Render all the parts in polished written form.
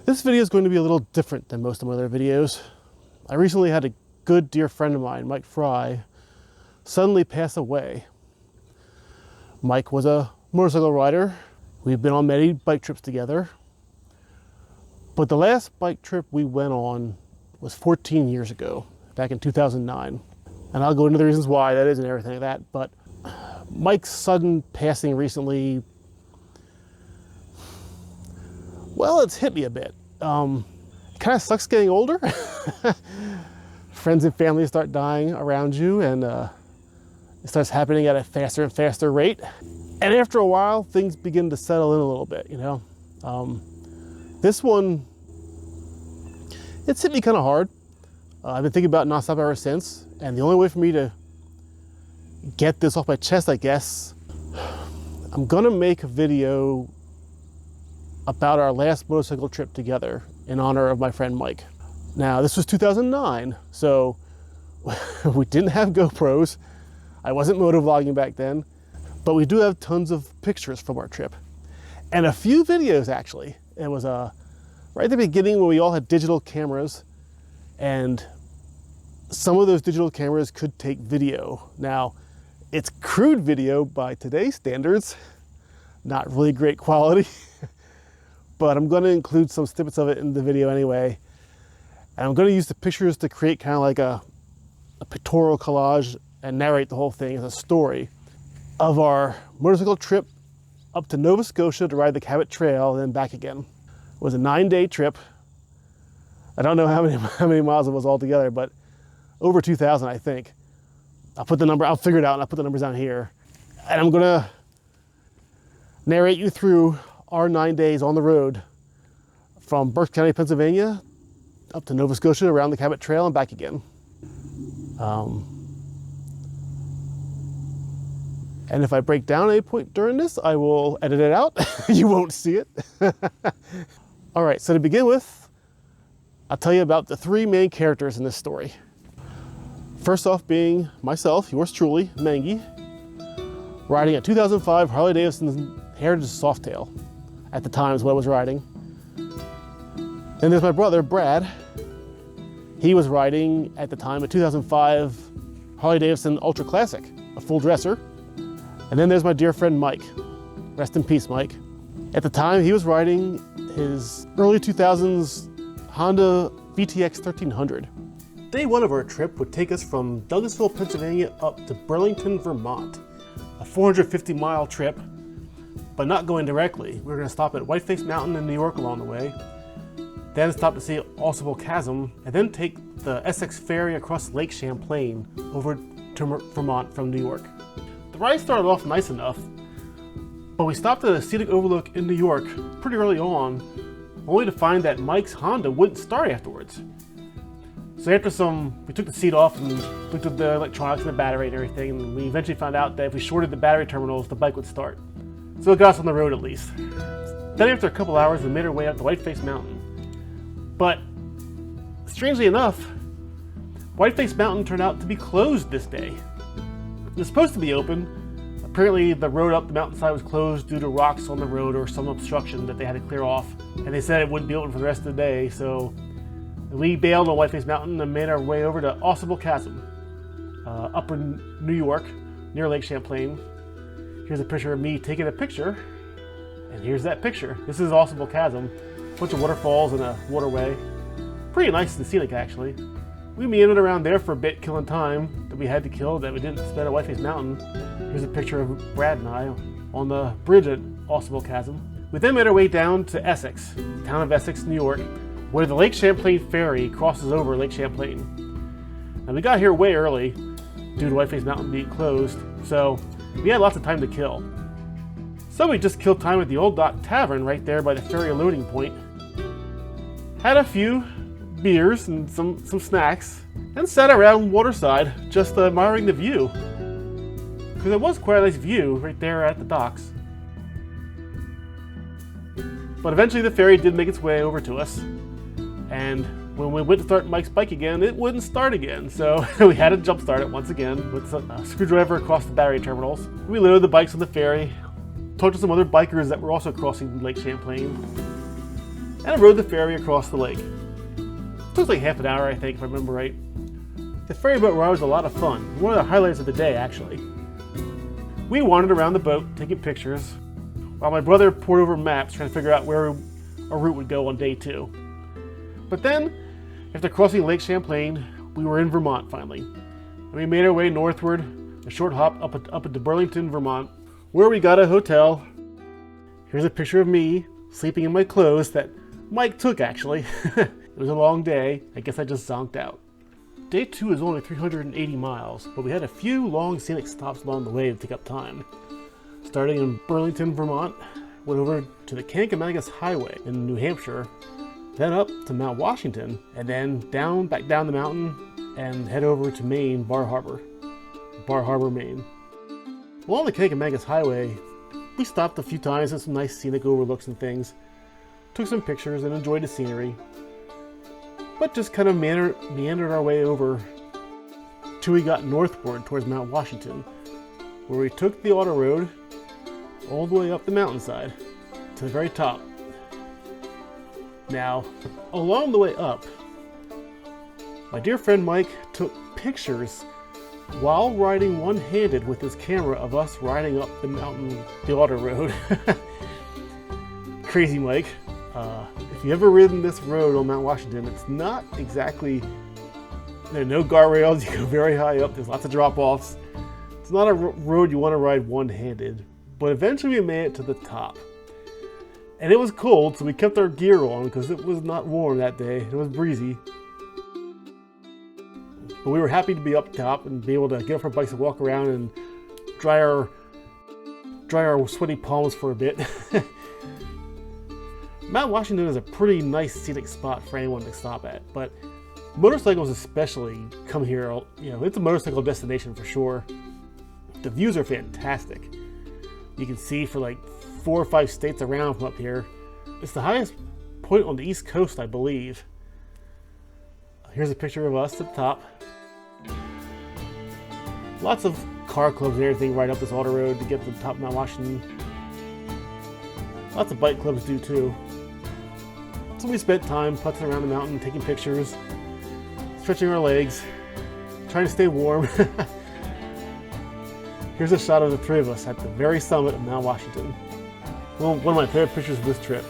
This video is going to be a little different than most of my other videos. I recently had a good dear friend of mine, Mike Fry, suddenly pass away. Mike was a motorcycle rider. We've been on many bike trips together. But the last bike trip we went on was 14 years ago, back in 2009. And I'll go into the reasons why that is and everything like that. But Mike's sudden passing recently, well, it's hit me a bit. It kind of sucks getting older. Friends and family start dying around you, and it starts happening at a faster and faster rate. And after a while, things begin to settle in a little bit, you know. This one, it's hit me kind of hard. I've been thinking about nonstop ever since, and the only way for me to get this off my chest, I guess, I'm gonna make a video about our last motorcycle trip together in honor of my friend Mike. Now, this was 2009, so we didn't have GoPros. I wasn't motovlogging back then, but we do have tons of pictures from our trip. And a few videos, actually. It was right at the beginning when we all had digital cameras, and some of those digital cameras could take video. Now, it's crude video by today's standards, not really great quality, but I'm gonna include some snippets of it in the video anyway. And I'm gonna use the pictures to create kind of like a pictorial collage and narrate the whole thing as a story of our motorcycle trip up to Nova Scotia to ride the Cabot Trail and then back again. It was a 9-day trip. I don't know how many miles it was altogether, but over 2,000, I think. I'll figure it out and I'll put the numbers down here. And I'm gonna narrate you through our 9 days on the road from Berks County, Pennsylvania, up to Nova Scotia, around the Cabot Trail and back again. And if I break down at any point during this, I will edit it out. You won't see it. All right, so to begin with, I'll tell you about the three main characters in this story. First off being myself, yours truly, Mengy, riding a 2005 Harley-Davidson Heritage Softail. At the time is what I was riding. Then there's my brother, Brad. He was riding, at the time, a 2005 Harley-Davidson Ultra Classic, a full dresser. And then there's my dear friend, Mike. Rest in peace, Mike. At the time, he was riding his early 2000s Honda VTX 1300. Day one of our trip would take us from Douglasville, Pennsylvania up to Burlington, Vermont. A 450-mile trip, but not going directly. We were going to stop at Whiteface Mountain in New York along the way, then stop to see Ausable Chasm, and then take the Essex Ferry across Lake Champlain over to Vermont from New York. The ride started off nice enough, but we stopped at a scenic overlook in New York pretty early on, only to find that Mike's Honda wouldn't start afterwards. So after we took the seat off and looked at the electronics and the battery and everything, and we eventually found out that if we shorted the battery terminals, the bike would start. So it got us on the road at least. Then after a couple hours, we made our way up to Whiteface Mountain. But strangely enough, Whiteface Mountain turned out to be closed this day. It was supposed to be open. Apparently the road up the mountainside was closed due to rocks on the road or some obstruction that they had to clear off. And they said it wouldn't be open for the rest of the day, so we bailed on Whiteface Mountain and made our way over to Ausable Chasm, upper New York, near Lake Champlain. Here's a picture of me taking a picture, and here's that picture. This is Ausable Chasm, a bunch of waterfalls and a waterway. Pretty nice and scenic, actually. We meandered around there for a bit, killing time that we had to kill that we didn't spend at Whiteface Mountain. Here's a picture of Brad and I on the bridge at Ausable Chasm. We then made our way down to Essex, the town of Essex, New York, where the Lake Champlain ferry crosses over Lake Champlain. Now we got here way early due to Whiteface Mountain being closed, so we had lots of time to kill. So we just killed time at the Old Dot Tavern right there by the ferry loading point. Had a few beers and some snacks, and sat around waterside just admiring the view. Because it was quite a nice view right there at the docks. But eventually the ferry did make its way over to us, and when we went to start Mike's bike again, it wouldn't start again, so we had to jump start it once again with a screwdriver across the battery terminals. We loaded the bikes on the ferry, talked to some other bikers that were also crossing Lake Champlain, and I rode the ferry across the lake. It took like half an hour, I think, if I remember right. The ferry boat ride was a lot of fun. One of the highlights of the day, actually. We wandered around the boat, taking pictures, while my brother pored over maps trying to figure out where our route would go on day 2. But then, after crossing Lake Champlain, we were in Vermont finally. And we made our way northward, a short hop up into Burlington, Vermont, where we got a hotel. Here's a picture of me sleeping in my clothes that Mike took, actually. It was a long day. I guess I just zonked out. Day 2 is only 380 miles, but we had a few long scenic stops along the way to take up time. Starting in Burlington, Vermont, went over to the Kancamagus Highway in New Hampshire, then up to Mount Washington, and then back down the mountain and head over to Maine, Bar Harbor, Maine. Along the Kancamagus Highway, we stopped a few times at some nice scenic overlooks and things, took some pictures and enjoyed the scenery, but just kind of meandered our way over till we got northward towards Mount Washington, where we took the auto road all the way up the mountainside to the very top. Now, along the way up, my dear friend Mike took pictures while riding one-handed with his camera of us riding up the mountain, the auto road. Crazy Mike. If you've ever ridden this road on Mount Washington, it's not exactly, there are no guardrails, you go very high up, there's lots of drop-offs. It's not a road you want to ride one-handed, but eventually we made it to the top. And it was cold, so we kept our gear on because it was not warm that day. It was breezy. But we were happy to be up top and be able to get off our bikes and walk around and dry our sweaty palms for a bit. Mount Washington is a pretty nice scenic spot for anyone to stop at, but motorcycles especially come here. You know, it's a motorcycle destination for sure. The views are fantastic. You can see for like 4 or 5 states around from up here. It's the highest point on the East Coast, I believe. Here's a picture of us at the top. Lots of car clubs and everything right up this auto road to get to the top of Mount Washington. Lots of bike clubs do too. So we spent time putzing around the mountain, taking pictures, stretching our legs, trying to stay warm. Here's a shot of the 3 of us at the very summit of Mount Washington. Well, one of my favorite pictures of this trip.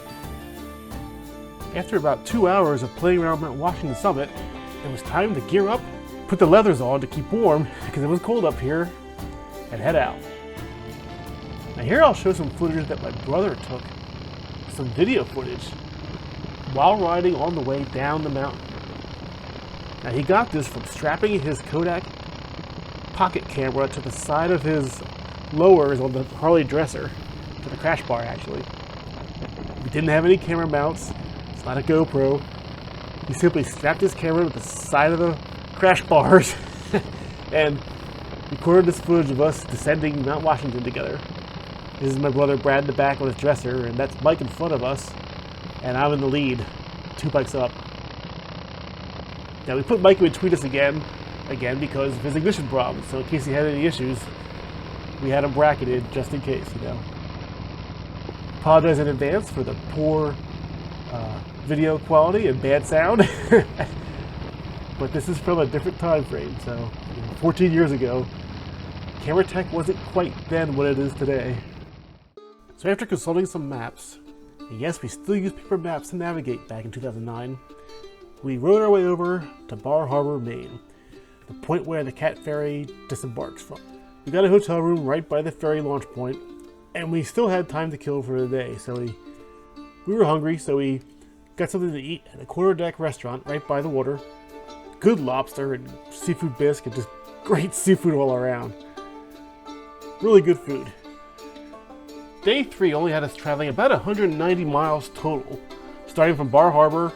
After about 2 hours of playing around Mount Washington summit, it was time to gear up, put the leathers on to keep warm because it was cold up here, and head out. Now here I'll show some footage that my brother took, some video footage, while riding on the way down the mountain. Now he got this from strapping his Kodak pocket camera to the side of his lowers on the Harley dresser, to the crash bar actually. He didn't have any camera mounts, it's not a GoPro. He simply strapped his camera to the side of the crash bars and recorded this footage of us descending Mount Washington together. This is my brother Brad in the back on his dresser, and that's Mike in front of us, and I'm in the lead, 2 bikes up. Now we put Mike in between us again because of his ignition problem, so in case he had any issues, we had him bracketed just in case, you know. Apologize in advance for the poor video quality and bad sound, but this is from a different time frame, so 14 years ago. Camera tech wasn't quite then what it is today. So after consulting some maps, and yes, we still use paper maps to navigate back in 2009, we rode our way over to Bar Harbor, Maine, the point where the CAT Ferry disembarks from. We got a hotel room right by the ferry launch point, and we still had time to kill for the day, so we were hungry, so we got something to eat at a quarter-deck restaurant right by the water. Good lobster and seafood bisque, just great seafood all around. Really good food. Day 3 only had us traveling about 190 miles total, starting from Bar Harbor,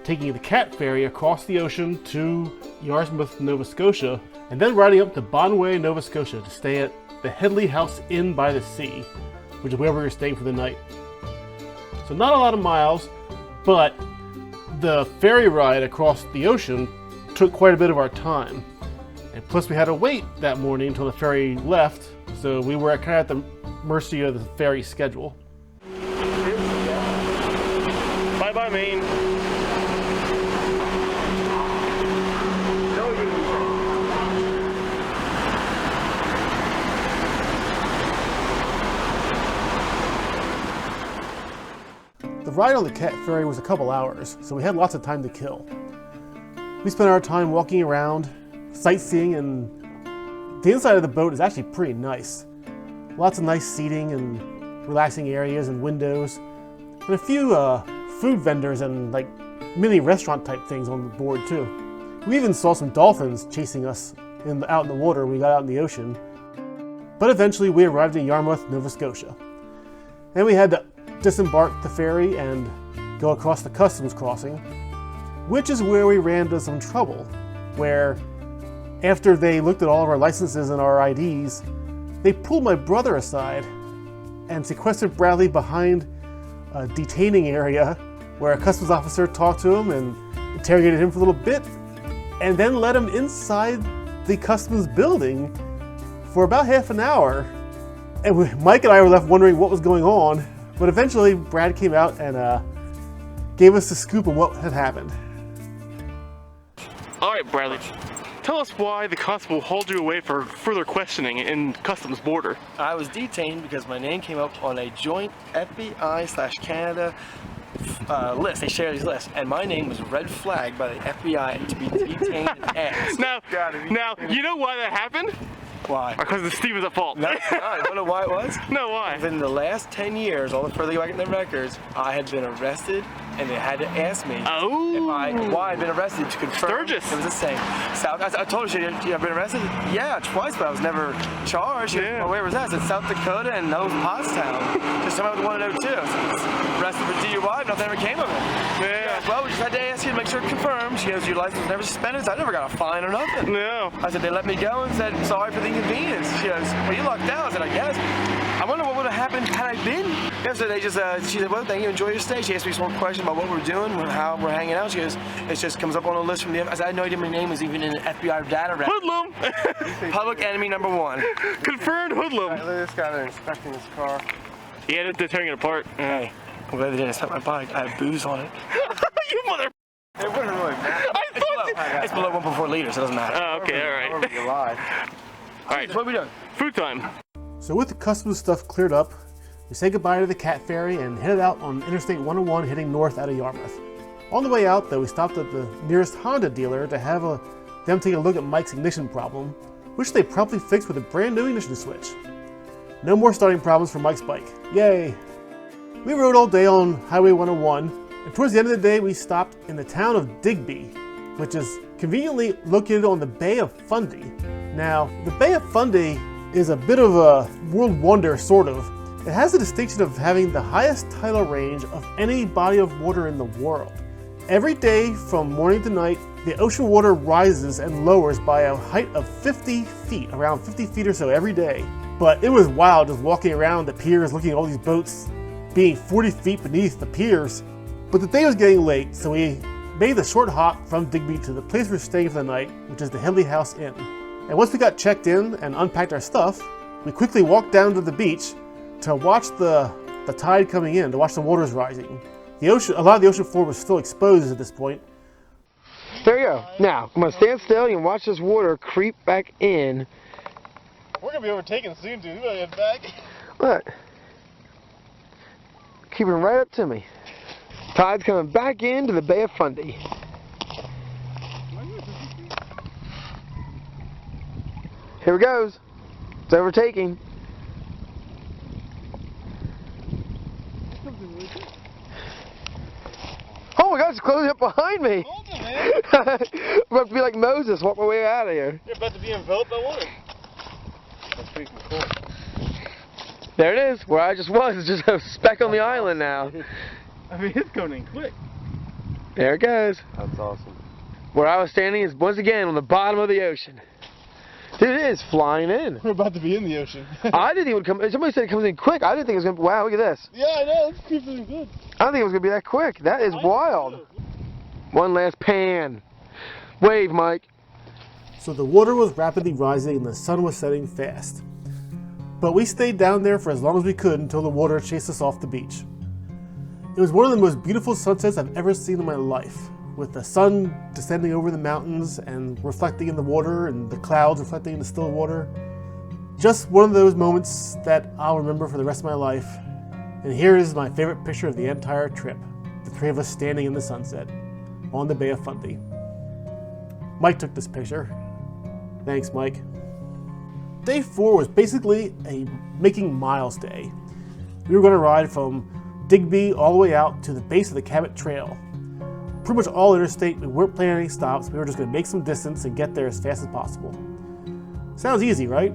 taking the CAT Ferry across the ocean to Yarmouth, Nova Scotia, and then riding up to Bonway, Nova Scotia to stay at the Headley House Inn by the Sea, which is where we were staying for the night. So not a lot of miles, but the ferry ride across the ocean took quite a bit of our time. And plus we had to wait that morning until the ferry left, so we were kind of at the mercy of the ferry schedule. Bye-bye, coming. The ride on the CAT Ferry was a couple hours, so we had lots of time to kill. We spent our time walking around, sightseeing, and the inside of the boat is actually pretty nice. Lots of nice seating and relaxing areas and windows, and a few food vendors and like mini restaurant type things on the board too. We even saw some dolphins chasing us out in the water when we got out in the ocean. But eventually we arrived in Yarmouth, Nova Scotia. And we had to disembark the ferry and go across the customs crossing, which is where we ran into some trouble, where after they looked at all of our licenses and our IDs, they pulled my brother aside and sequestered Bradley behind a detaining area where a customs officer talked to him and interrogated him for a little bit, and then let him inside the customs building for about half an hour. And Mike and I were left wondering what was going on, but eventually Brad came out and gave us the scoop of what had happened. All right, Bradley, tell us why the constable hauled you away for further questioning in customs border. I was detained because my name came up on a joint FBI/Canada list. They share these lists, and my name was red flagged by the FBI to be detained and asked. Now, you know why that happened? Why? Because the Steve was at fault. No, I don't know why it was. No, why? Within the last 10 years, all the further back in the records, I had been arrested, and they had to ask me why I'd been arrested to confirm. Sturgis. It was the same. South, I told her, you have been arrested? Yeah, twice, but I was never charged. Yeah. Well, where was that? I said South Dakota and no Pottstown. Just somebody with 102. So arrested for DUI, nothing ever came of it. Yeah. Goes, well, we just had to ask you to make sure it confirmed. She goes, your license was never suspended, so I never got a fine or nothing. No. I said, they let me go and said, sorry for the inconvenience. She goes, well, you lucked out. I said, I guess. I wonder what would have happened had I been. Yeah, so they just, she said, well, thank you, enjoy your stay. She asked me some more questions about what we're doing, how we're hanging out. She goes, it just comes up on a list from the FBI. I said, I had no idea my name was even in an FBI data record. Hoodlum! Public enemy #1. Confirmed hoodlum. Right, look at this guy there inspecting his car. Yeah, they're tearing it apart. Hey, I'm glad they didn't inspect my bike. I had booze on it. You mother... It wouldn't really matter. It's below 1.4 liters, so it doesn't matter. Oh, okay, all right. All right, What are we doing? Food time. So with the customs stuff cleared up, we said goodbye to the CAT Ferry and headed out on Interstate 101 heading north out of Yarmouth. On the way out though, we stopped at the nearest Honda dealer to have them take a look at Mike's ignition problem, which they promptly fixed with a brand new ignition switch. No more starting problems for Mike's bike. Yay! We rode all day on Highway 101, and towards the end of the day we stopped in the town of Digby, which is conveniently located on the Bay of Fundy. Now, the Bay of Fundy is a bit of a world wonder, sort of. It has the distinction of having the highest tidal range of any body of water in the world. Every day from morning to night, the ocean water rises and lowers by a height of 50 feet, around 50 feet or so every day. But it was wild just walking around the piers, looking at all these boats being 40 feet beneath the piers. But the day was getting late, so we made the short hop from Digby to the place we're staying for the night, which is the Headley House Inn. And once we got checked in and unpacked our stuff, we quickly walked down to the beach to watch the tide coming in, to watch the waters rising. The ocean, a lot of the ocean floor was still exposed at this point. There you go. Now, I'm going to stand still and watch this water creep back in. We're going to be overtaken soon, dude. We better get back. Look. Keeping right up to me. Tide's coming back into the Bay of Fundy. Here it goes. It's overtaking. Oh my gosh, it's closing up behind me. Hold it, man. I'm about to be like Moses, walk my way out of here. You're about to be enveloped by water. That's pretty cool. There it is, where I just was. It's just a speck on the island now. I mean, it's going in quick. There it goes. That's awesome. Where I was standing is once again on the bottom of the ocean. Dude, it is flying in. We're about to be in the ocean. I didn't think it would come. Somebody said it comes in quick. I didn't think it was going to. Wow, look at this. Yeah, I know. It's creeping good. I don't think it was going to be that quick. That is wild. One last pan. Wave, Mike. So the water was rapidly rising and the sun was setting fast. But we stayed down there for as long as we could until the water chased us off the beach. It It was one of the most beautiful sunsets I've ever seen in my life, with the sun descending over the mountains and reflecting in the water and the clouds reflecting in the still water. Just one of those moments that I'll remember for the rest of my life. And here is my favorite picture of the entire trip. The three of us standing in the sunset on the Bay of Fundy. Mike took this picture. Thanks, Mike. Day 4 was basically a making miles day. We were going to ride from Digby all the way out to the base of the Cabot Trail. Pretty much all interstate. We weren't planning any stops. We were just going to make some distance and get there as fast as possible. Sounds easy, right?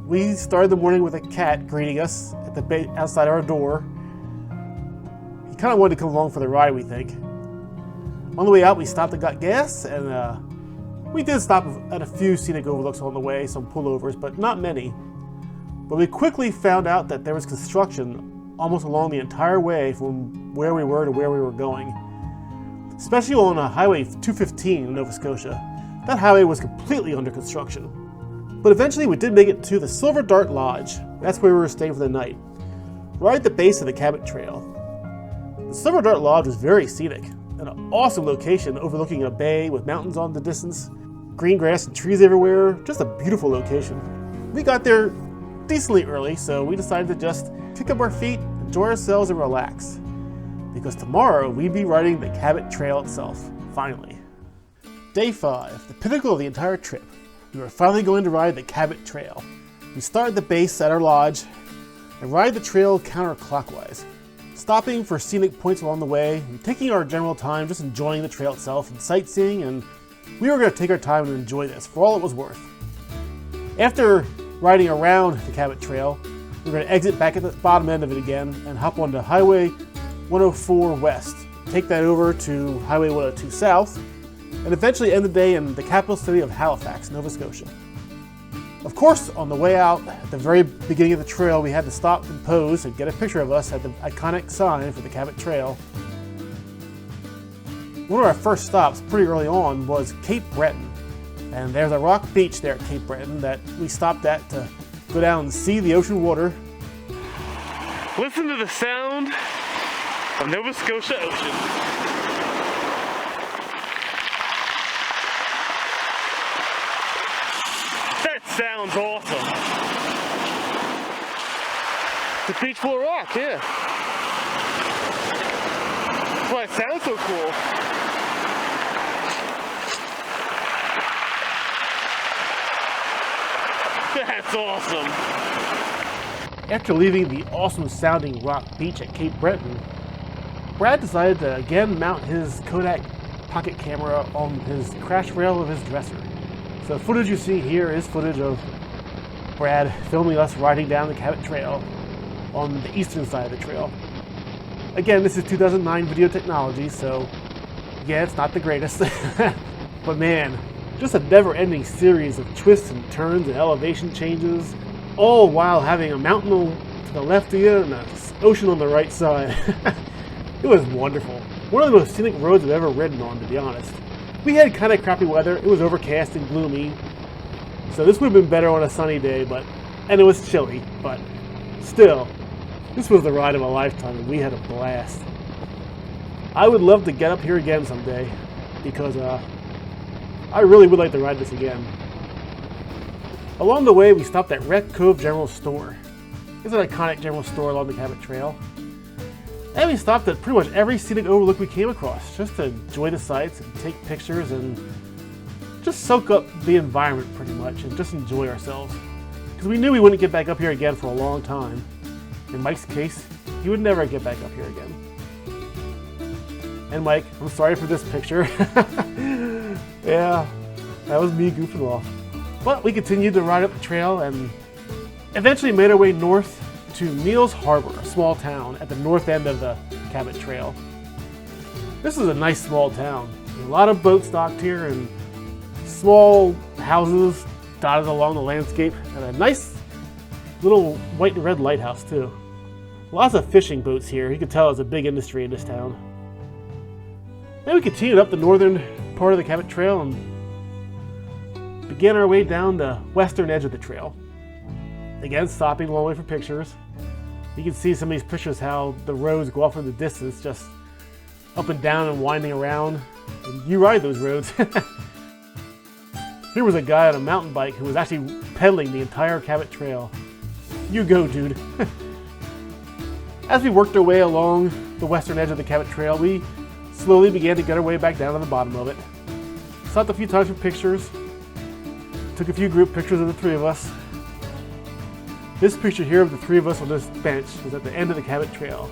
We started the morning with a cat greeting us at the outside our door. He kind of wanted to come along for the ride, we think. On the way out, we stopped and got gas, and we did stop at a few scenic overlooks on the way, some pullovers, but not many. But we quickly found out that there was construction almost along the entire way from where we were to where we were going. Especially on Highway 215 in Nova Scotia. That highway was completely under construction. But eventually we did make it to the Silver Dart Lodge. That's where we were staying for the night. Right at the base of the Cabot Trail. The Silver Dart Lodge was very scenic. An awesome location overlooking a bay with mountains on the distance. Green grass and trees everywhere. Just a beautiful location. We got there decently early, so we decided to just pick up our feet, enjoy ourselves, and relax. Because tomorrow we'd be riding the Cabot Trail itself, finally. Day 5, the pinnacle of the entire trip. We were finally going to ride the Cabot Trail. We started the base at our lodge and ride the trail counterclockwise, stopping for scenic points along the way and taking our general time just enjoying the trail itself and sightseeing, and we were going to take our time and enjoy this for all it was worth. After riding around the Cabot Trail, we're going to exit back at the bottom end of it again and hop onto Highway 104 West, take that over to Highway 102 South, and eventually end the day in the capital city of Halifax, Nova Scotia. Of course, on the way out, at the very beginning of the trail, we had to stop and pose and get a picture of us at the iconic sign for the Cabot Trail. One of our first stops pretty early on was Cape Breton. And there's a rock beach there at Cape Breton that we stopped at to go down and see the ocean water. Listen to the sound of Nova Scotia ocean. That sounds awesome. It's a beach full of rock, yeah. That's why it sounds so cool. That's awesome. After leaving the awesome sounding rock beach at Cape Breton, Brad decided to again mount his Kodak pocket camera on his crash rail of his dresser. So the footage you see here is footage of Brad filming us riding down the Cabot Trail on the eastern side of the trail. Again, this is 2009 video technology, so yeah, it's not the greatest. But man, just a never-ending series of twists and turns and elevation changes, all while having a mountain to the left of you and an ocean on the right side. It was wonderful. One of the most scenic roads I've ever ridden on, to be honest. We had kind of crappy weather. It was overcast and gloomy, so this would have been better on a sunny day, and it was chilly, but still, this was the ride of a lifetime, and we had a blast. I would love to get up here again someday, because I really would like to ride this again. Along the way, we stopped at Wreck Cove General Store. It's an iconic general store along the Cabot Trail. And we stopped at pretty much every scenic overlook we came across, just to enjoy the sights and take pictures and just soak up the environment pretty much and just enjoy ourselves. Because we knew we wouldn't get back up here again for a long time. In Mike's case, he would never get back up here again. And Mike, I'm sorry for this picture. Yeah, that was me goofing off. But we continued to ride up the trail and eventually made our way north to Neils Harbor, a small town at the north end of the Cabot Trail. This is a nice small town. A lot of boats docked here and small houses dotted along the landscape, and a nice little white and red lighthouse too. Lots of fishing boats here. You can tell it's a big industry in this town. Then we continued up the northern part of the Cabot Trail and began our way down the western edge of the trail. Again, stopping along the way for pictures. You can see some of these pictures how the roads go off in the distance, just up and down and winding around. And you ride those roads. Here was a guy on a mountain bike who was actually pedaling the entire Cabot Trail. You go, dude. As we worked our way along the western edge of the Cabot Trail, we slowly began to get our way back down to the bottom of it. Stopped a few times for pictures. Took a few group pictures of the three of us. This picture here of the three of us on this bench was at the end of the Cabot Trail.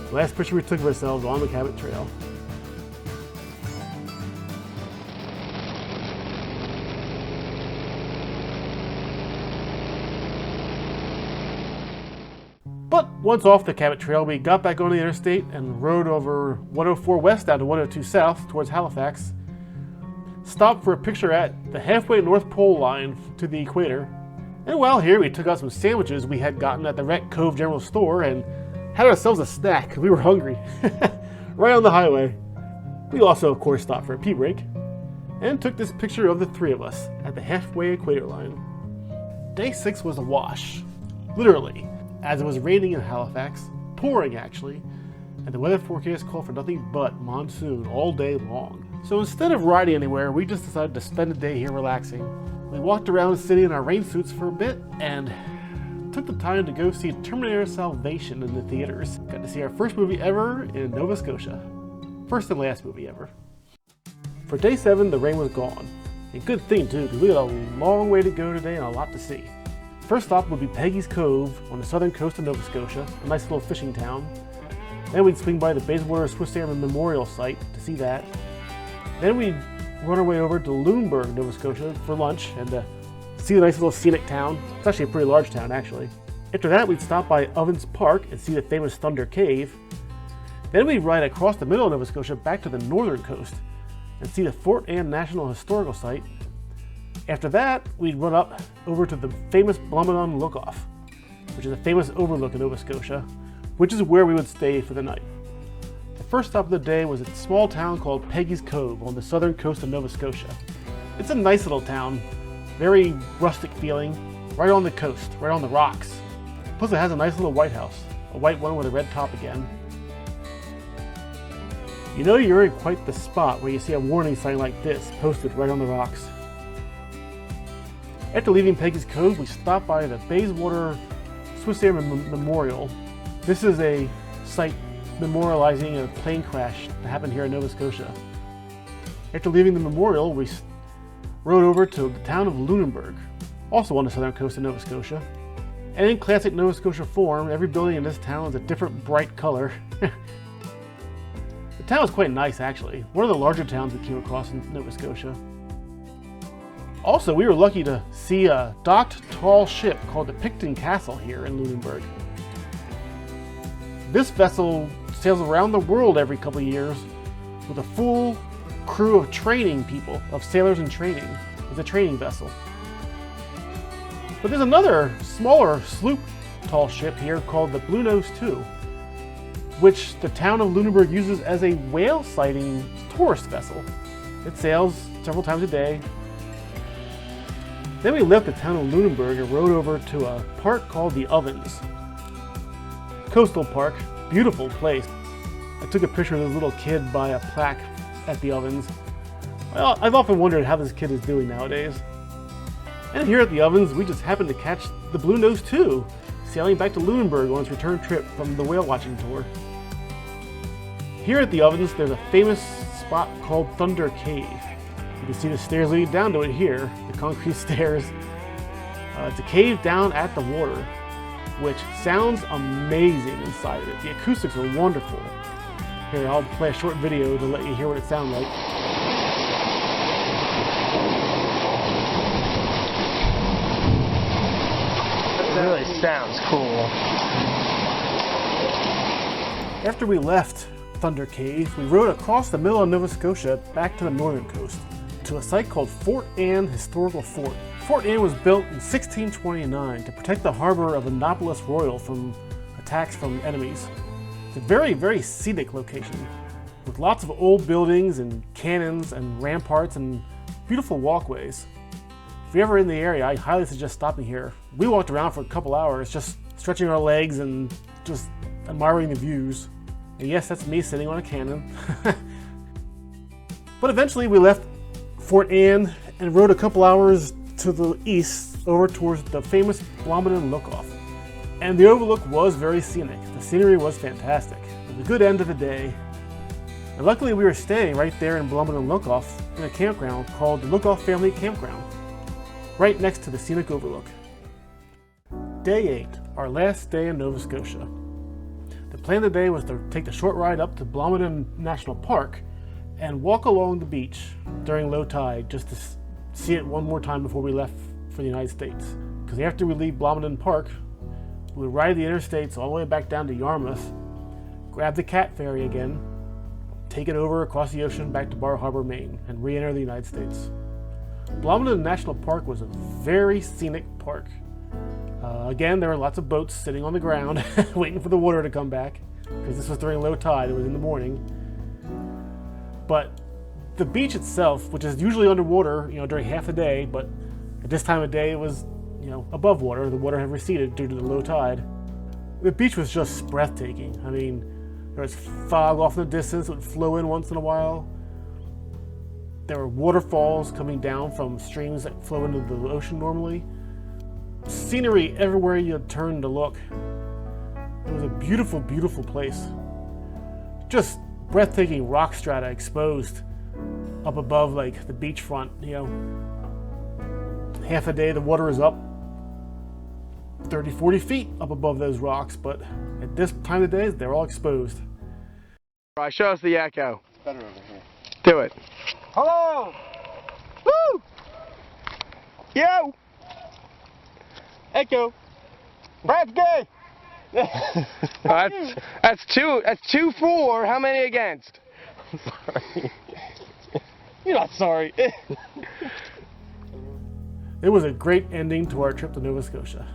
The last picture we took of ourselves on the Cabot Trail. But once off the Cabot Trail, we got back on the interstate and rode over 104 west down to 102 south towards Halifax. Stopped for a picture at the halfway North Pole line to the equator. And while here, we took out some sandwiches we had gotten at the Wreck Cove General Store and had ourselves a snack because we were hungry. Right on the highway. We also, of course, stopped for a pee break and took this picture of the three of us at the halfway equator line. Day 6 was a wash, literally, as it was raining in Halifax, pouring actually, and the weather forecast called for nothing but monsoon all day long. So instead of riding anywhere, we just decided to spend the day here relaxing. We walked around the city in our rain suits for a bit and took the time to go see Terminator Salvation in the theaters. Got to see our first movie ever in Nova Scotia. First and last movie ever. For day 7, the rain was gone. And good thing too, because we had a long way to go today and a lot to see. First stop would be Peggy's Cove on the southern coast of Nova Scotia, a nice little fishing town. Then we'd swing by the Bayswater Swiss Airmen Memorial site to see that. Then we'd run our way over to Lunenburg, Nova Scotia for lunch and see the nice little scenic town. It's actually a pretty large town, actually. After that, we'd stop by Ovens Park and see the famous Thunder Cave. Then we'd ride across the middle of Nova Scotia back to the northern coast and see the Fort Anne National Historical Site. After that, we'd run up over to the famous Blomidon Look-Off, which is a famous overlook in Nova Scotia, which is where we would stay for the night. The first stop of the day was a small town called Peggy's Cove on the southern coast of Nova Scotia. It's a nice little town, very rustic feeling, right on the coast, right on the rocks. Plus it has a nice little white house, a white one with a red top again. You know you're in quite the spot where you see a warning sign like this posted right on the rocks. After leaving Peggy's Cove, we stopped by the Bayswater Swiss Airmen Memorial. This is a site memorializing a plane crash that happened here in Nova Scotia. After leaving the memorial, we rode over to the town of Lunenburg, also on the southern coast of Nova Scotia. And in classic Nova Scotia form, every building in this town is a different bright color. The town is quite nice, actually. One of the larger towns we came across in Nova Scotia. Also, we were lucky to see a docked tall ship called the Picton Castle here in Lunenburg. This vessel sails around the world every couple of years with a full crew of training people, of sailors in training. It's a training vessel. But there's another smaller sloop tall ship here called the Blue Nose 2, which the town of Lunenburg uses as a whale sighting tourist vessel. It sails several times a day. Then we left the town of Lunenburg and rode over to a park called the Ovens. Coastal park, beautiful place. I took a picture of this little kid by a plaque at the Ovens. Well, I've often wondered how this kid is doing nowadays. And here at the Ovens, we just happened to catch the Blue Nose 2, sailing back to Lunenburg on its return trip from the whale watching tour. Here at the Ovens, there's a famous spot called Thunder Cave. You can see the stairs leading down to it here, the concrete stairs. It's a cave down at the water, which sounds amazing inside of it. The acoustics are wonderful. Here, I'll play a short video to let you hear what it sounds like. It really sounds cool. After we left Thunder Cave, we rode across the middle of Nova Scotia back to the northern coast to a site called Fort Anne Historical Fort. Fort Anne was built in 1629 to protect the harbor of Annapolis Royal from attacks from enemies. It's a very, very scenic location with lots of old buildings and cannons and ramparts and beautiful walkways. If you're ever in the area, I highly suggest stopping here. We walked around for a couple hours just stretching our legs and just admiring the views. And yes, that's me sitting on a cannon. But eventually we left Fort Anne and rode a couple hours to the east over towards the famous Blomidon Lookoff. And the overlook was very scenic. The scenery was fantastic. It was a good end of the day. And luckily we were staying right there in Blomidon Lookoff in a campground called the Lookoff Family Campground, right next to the scenic overlook. Day 8, our last day in Nova Scotia. The plan today was to take the short ride up to Blomidon National Park and walk along the beach during low tide just to see it one more time before we left for the United States. Because after we leave Blomidon Park, we would ride the interstates all the way back down to Yarmouth, grab the CAT Ferry again, take it over across the ocean back to Bar Harbor, Maine, and re-enter the United States. Blomidon National Park was a very scenic park. Again, there were lots of boats sitting on the ground waiting for the water to come back, because this was during low tide, it was in the morning. But the beach itself, which is usually underwater, during half the day, but at this time of day it was, above water. The water had receded due to the low tide. The beach was just breathtaking. I mean, there was fog off in the distance that would flow in once in a while. There were waterfalls coming down from streams that flow into the ocean normally. Scenery everywhere you turned to look. It was a beautiful, beautiful place. Just breathtaking rock strata exposed up above like the beachfront. Half a day the water is up 30, 40 feet up above those rocks, but at this time of day they're all exposed. All right, show us the echo. It's better over here. Do it. Hello! Woo! Yo! Echo. Brad's gay! that's 2-4. How many against? I'm sorry. You're not sorry. It was a great ending to our trip to Nova Scotia.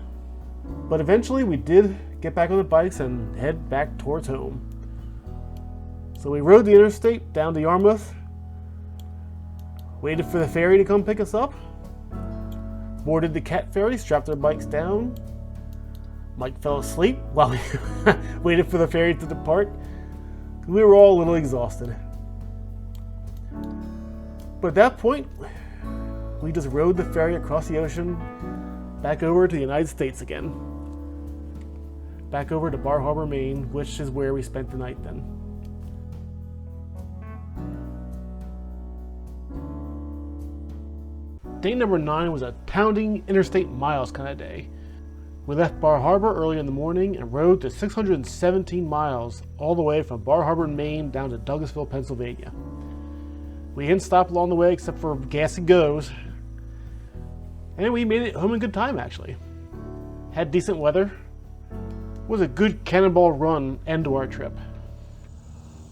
But eventually we did get back on the bikes and head back towards home. So we rode the interstate down to Yarmouth, waited for the ferry to come pick us up, boarded the CAT Ferry, strapped our bikes down. Mike fell asleep while we waited for the ferry to depart. We were all a little exhausted. But at that point, we just rode the ferry across the ocean back over to the United States again. Back over to Bar Harbor, Maine, which is where we spent the night then. Day number 9 was a pounding interstate miles kind of day. We left Bar Harbor early in the morning and rode to 617 miles all the way from Bar Harbor, Maine down to Douglasville, Pennsylvania. We didn't stop along the way except for gas and goes. And we made it home in good time actually. Had decent weather. It was a good cannonball run end to our trip.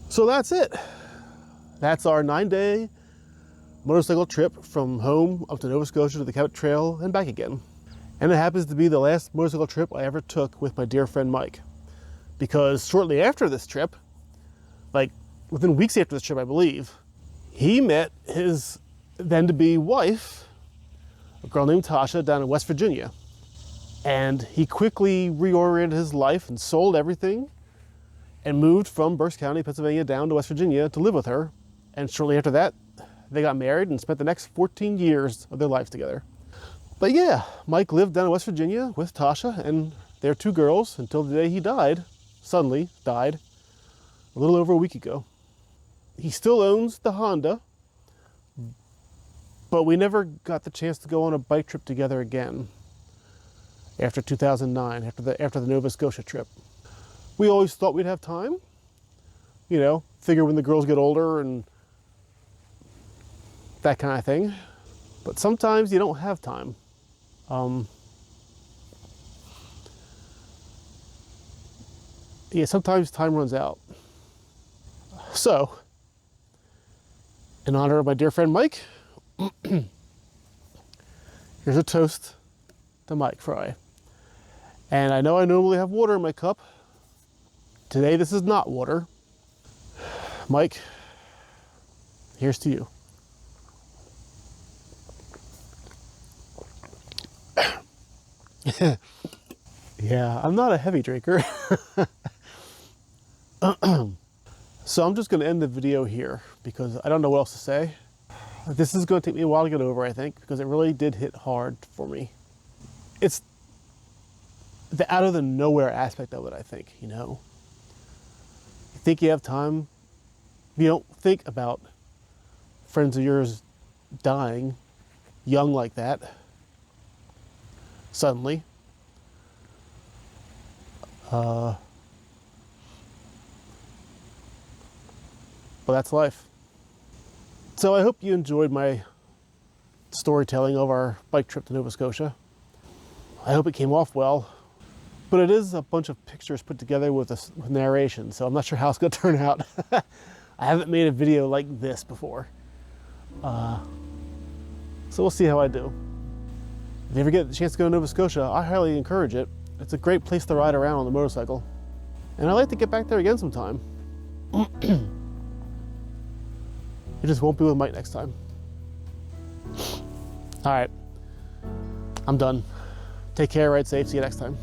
So that's it. That's our 9-day motorcycle trip from home up to Nova Scotia to the Cabot Trail and back again. And it happens to be the last motorcycle trip I ever took with my dear friend Mike. Because shortly after this trip, like within weeks after this trip I believe, he met his then-to-be wife, a girl named Tasha, down in West Virginia. And he quickly reoriented his life and sold everything and moved from Berks County, Pennsylvania down to West Virginia to live with her. And shortly after that, they got married and spent the next 14 years of their lives together. But yeah, Mike lived down in West Virginia with Tasha and their 2 girls until the day he died, suddenly died, a little over a week ago. He still owns the Honda, but we never got the chance to go on a bike trip together again after 2009, after the Nova Scotia trip. We always thought we'd have time, figure when the girls get older and that kind of thing. But sometimes you don't have time. Sometimes time runs out. So, in honor of my dear friend Mike, here's a toast to Mike Fry. And I know I normally have water in my cup. Today this is not water. Mike, here's to you. Yeah, I'm not a heavy drinker. So I'm just going to end the video here because I don't know what else to say. This is going to take me a while to get over, I think, because it really did hit hard for me. It's the out of the nowhere aspect of it, I think, you know. You think you have time, you don't think about friends of yours dying young like that, suddenly. But that's life. So I hope you enjoyed my storytelling of our bike trip to Nova Scotia. I hope it came off well, but it is a bunch of pictures put together with with narration, so I'm not sure how it's going to turn out. I haven't made a video like this before. So we'll see how I do. If you ever get the chance to go to Nova Scotia, I highly encourage it. It's a great place to ride around on the motorcycle. And I'd like to get back there again sometime. It just won't be with Mike next time. All right, I'm done. Take care, ride safe, see you next time.